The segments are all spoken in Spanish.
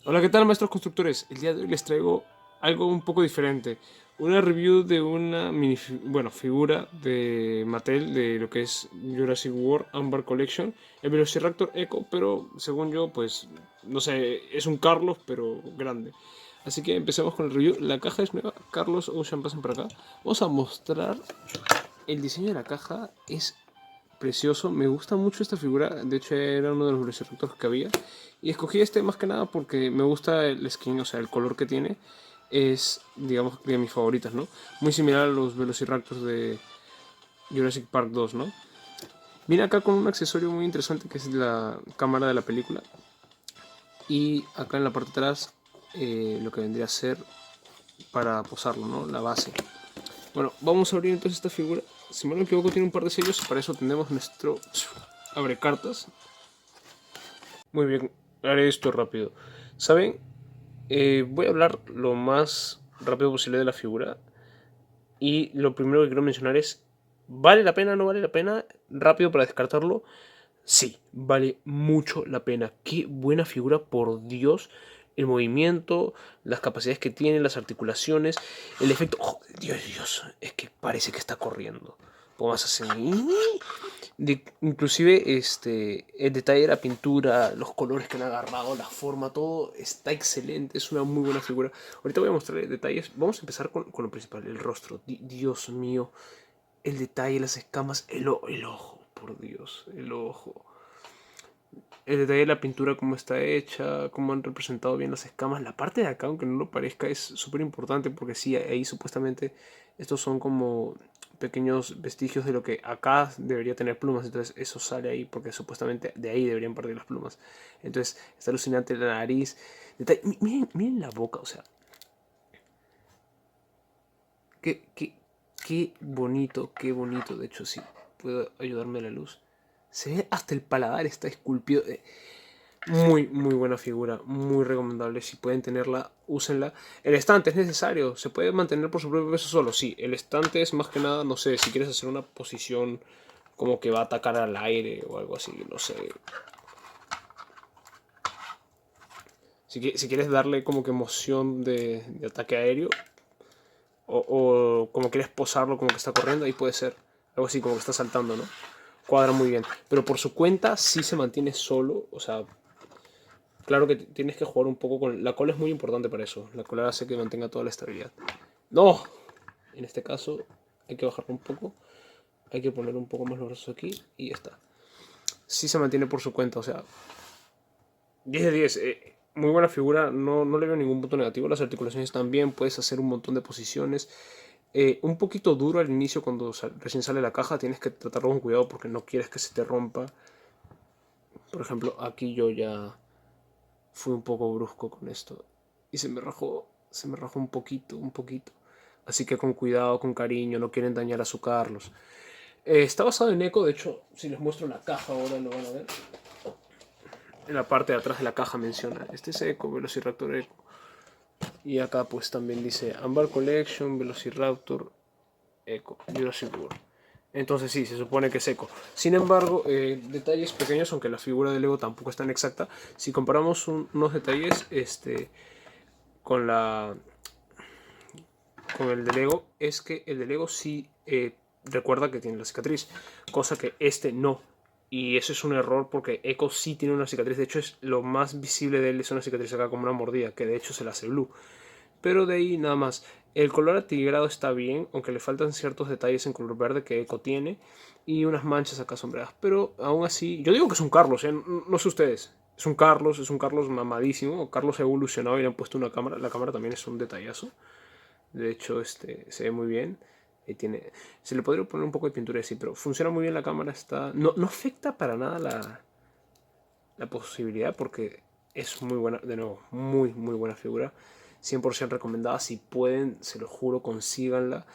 Hola, ¿qué tal, maestros constructores? El día de hoy les traigo algo un poco diferente. Una review de una figura de Mattel de lo que es Jurassic World Amber Collection, el Velociraptor Echo, pero según yo, pues, no sé, es un Carlos, pero grande. Así que empecemos con el review. La caja es nueva. Carlos, Ocean, pasen por acá. Vamos a mostrar el diseño de la caja. Es precioso, me gusta mucho esta figura, de hecho era uno de los velociraptors que había y escogí este más que nada porque me gusta el skin, o sea, el color que tiene es, digamos, de mis favoritas, ¿no? Muy similar a los velociraptors de Jurassic Park 2, ¿no? Viene acá con un accesorio muy interesante que es la cámara de la película y acá en la parte de atrás lo que vendría a ser para posarlo, ¿no? La base. Bueno, vamos a abrir entonces esta figura. Si mal no me equivoco tiene un par de sellos y para eso tenemos nuestro abre cartas. Muy bien, haré esto rápido. ¿Saben? Voy a hablar lo más rápido posible de la figura. Y lo primero que quiero mencionar es, ¿vale la pena o no vale la pena? Rápido para descartarlo. Sí, vale mucho la pena. Qué buena figura, por Dios. El movimiento, las capacidades que tiene, las articulaciones, el efecto... Oh, Dios, es que parece que está corriendo. Vamos a hacer... inclusive el detalle de la pintura, los colores que han agarrado, la forma, todo está excelente, es una muy buena figura. Ahorita voy a mostrarles detalles. Vamos a empezar con lo principal, el rostro. Dios mío, el detalle, las escamas, el ojo, por Dios, el ojo. El detalle de la pintura, cómo está hecha, cómo han representado bien las escamas. La parte de acá, aunque no lo parezca, es súper importante porque sí, ahí supuestamente estos son como pequeños vestigios de lo que acá debería tener plumas. Entonces eso sale ahí porque supuestamente de ahí deberían partir las plumas. Entonces está alucinante la nariz. Miren la boca, o sea, qué, qué, qué bonito, qué bonito. De hecho, sí, puedo ayudarme a la luz. Se ve hasta el paladar, está esculpido. Muy buena figura, muy recomendable. Si pueden tenerla, úsenla. El estante es necesario, se puede mantener por su propio peso solo. Sí, el estante es más que nada, no sé, si quieres hacer una posición como que va a atacar al aire o algo así, no sé. Si quieres darle como que emoción de ataque aéreo o como quieres posarlo como que está corriendo, ahí puede ser. Algo así, como que está saltando, ¿no? Cuadra muy bien. Pero por su cuenta sí se mantiene solo, o sea, claro que tienes que jugar un poco con... La cola es muy importante para eso. La cola hace que mantenga toda la estabilidad. ¡No! En este caso hay que bajarlo un poco. Hay que poner un poco más los brazos aquí y ya está. Sí se mantiene por su cuenta, o sea, 10 de 10. Muy buena figura, no le veo ningún punto negativo. Las articulaciones están bien, puedes hacer un montón de posiciones. Un poquito duro al inicio cuando recién sale la caja, tienes que tratarlo con cuidado porque no quieres que se te rompa. Por ejemplo, aquí yo ya fui un poco brusco con esto y se me rajó un poquito. Así que con cuidado, con cariño, no quieren dañar a su Carlos. Está basado en Eco, de hecho, si les muestro la caja ahora lo van a ver. En la parte de atrás de la caja menciona, este es Eco, Velociraptor Eco. Y acá pues también dice Amber Collection, Velociraptor Eco, Jurassic World. Entonces sí, se supone que es Eco. Sin embargo, detalles pequeños, aunque la figura de Lego tampoco es tan exacta. Si comparamos unos detalles con la con el de Lego, es que el de Lego sí recuerda que tiene la cicatriz, cosa que este no. Y eso es un error porque Echo sí tiene una cicatriz. De hecho, es lo más visible de él es una cicatriz acá como una mordida, que de hecho se la hace Blue. Pero de ahí nada más. El color atigrado está bien, aunque le faltan ciertos detalles en color verde que Echo tiene. Y unas manchas acá sombreadas. Pero aún así, yo digo que es un Carlos, no sé ustedes. Es un Carlos mamadísimo. Carlos ha evolucionado y le han puesto una cámara. La cámara también es un detallazo. De hecho, se ve muy bien. Tiene, se le podría poner un poco de pintura así, pero funciona muy bien la cámara. No afecta para nada la posibilidad porque es muy buena, de nuevo, muy buena figura. 100% recomendada. Si pueden, se lo juro, consíganla.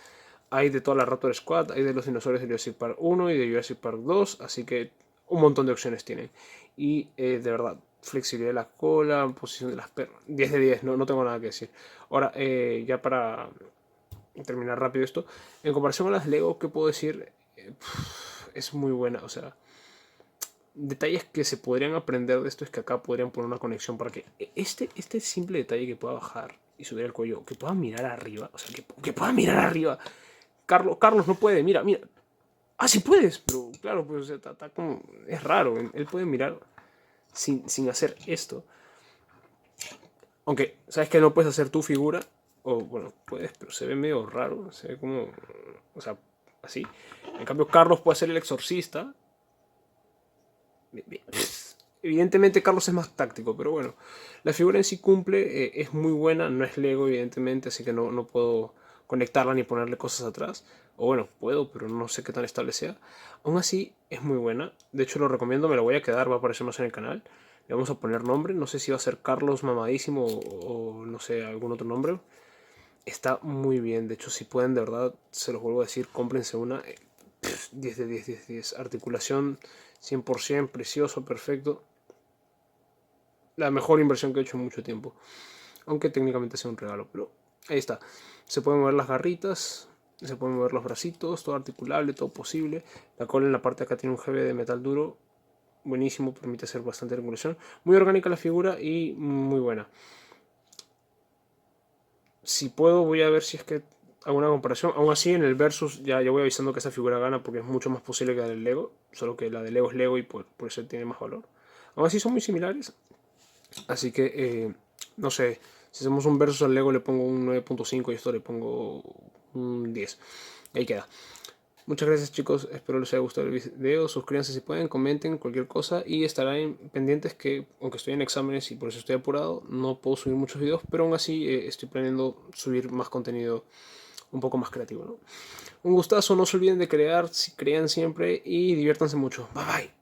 Hay de toda la Raptor Squad, hay de los dinosaurios de Jurassic Park 1 y de Jurassic Park 2, así que un montón de opciones tienen. Y de verdad, flexibilidad de la cola, posición de las pernas, 10 de 10, no tengo nada que decir. Ahora, ya para terminar rápido esto, en comparación a las Lego, ¿qué puedo decir? Es muy buena, o sea, detalles que se podrían aprender de esto es que acá podrían poner una conexión para que este simple detalle que pueda bajar y subir el cuello, que pueda mirar arriba, o sea, que pueda mirar arriba. Carlos no puede, mira. Ah, sí puedes, pero claro, pues o sea, está como, es raro, él puede mirar sin hacer esto. Aunque, ¿sabes que no puedes hacer tu figura? O bueno, puedes, pero se ve medio raro, se ve como, o sea, así. En cambio, Carlos puede ser el exorcista. Evidentemente Carlos es más táctico, pero bueno, la figura en sí cumple, es muy buena, no es Lego evidentemente, así que no puedo conectarla ni ponerle cosas atrás. O bueno, puedo, pero no sé qué tan estable sea. Aún así, es muy buena. De hecho, lo recomiendo, me la voy a quedar, va a aparecer más en el canal. Le vamos a poner nombre, no sé si va a ser Carlos Mamadísimo o no sé, algún otro nombre. Está muy bien, de hecho, si pueden, de verdad, se los vuelvo a decir, cómprense una. 10 de 10, 10 de 10. Articulación 100%, precioso, perfecto. La mejor inversión que he hecho en mucho tiempo. Aunque técnicamente sea un regalo, pero ahí está. Se pueden mover las garritas, se pueden mover los bracitos, todo articulable, todo posible. La cola en la parte de acá tiene un GB de metal duro. Buenísimo, permite hacer bastante regulación. Muy orgánica la figura y muy buena. Si puedo, voy a ver si es que hago una comparación. Aún así, en el Versus ya voy avisando que esa figura gana porque es mucho más posible que la del Lego. Solo que la del Lego es Lego y por eso tiene más valor. Aún así son muy similares. Así que, no sé, si hacemos un versus al Lego le pongo un 9.5 y esto le pongo un 10. Y ahí queda. Muchas gracias chicos, espero les haya gustado el video, suscríbanse si pueden, comenten cualquier cosa y estarán pendientes que, aunque estoy en exámenes y por eso estoy apurado, no puedo subir muchos videos, pero aún así estoy planeando subir más contenido un poco más creativo, ¿no? Un gustazo, no se olviden de crear, si crean siempre y diviértanse mucho. Bye bye.